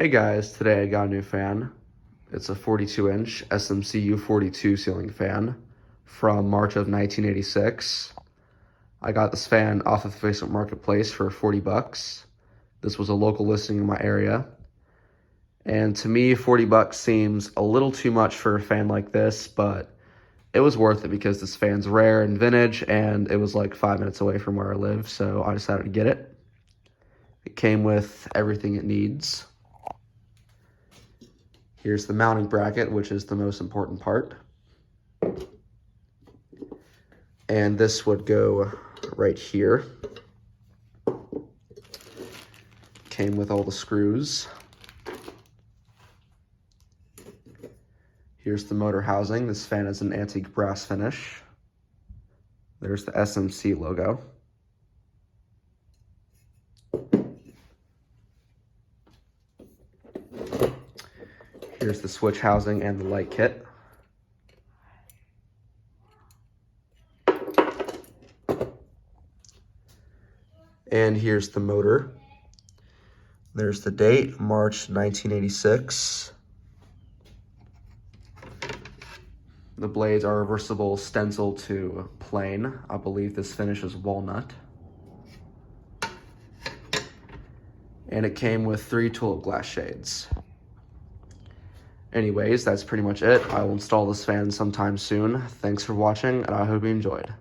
Hey guys, today I got a new fan. It's a 42-inch SMC U42 ceiling fan from March of 1986. I got this fan off of Facebook Marketplace for 40 bucks. This was a local listing in my area. And to me, 40 bucks seems a little too much for a fan like this, but it was worth it because this fan's rare and vintage, and it was like 5 minutes away from where I live, so I decided to get it. It came with everything it needs. Here's the mounting bracket, which is the most important part. And this would go right here. Came with all the screws. Here's the motor housing. This fan is an antique brass finish. There's the SMC logo. Here's the switch housing and the light kit. And here's the motor. There's the date, March 1986. The blades are reversible stencil to plain. I believe this finish is walnut. And it came with 3 tulip glass shades. Anyways, that's pretty much it. I will install this fan sometime soon. Thanks for watching, and I hope you enjoyed.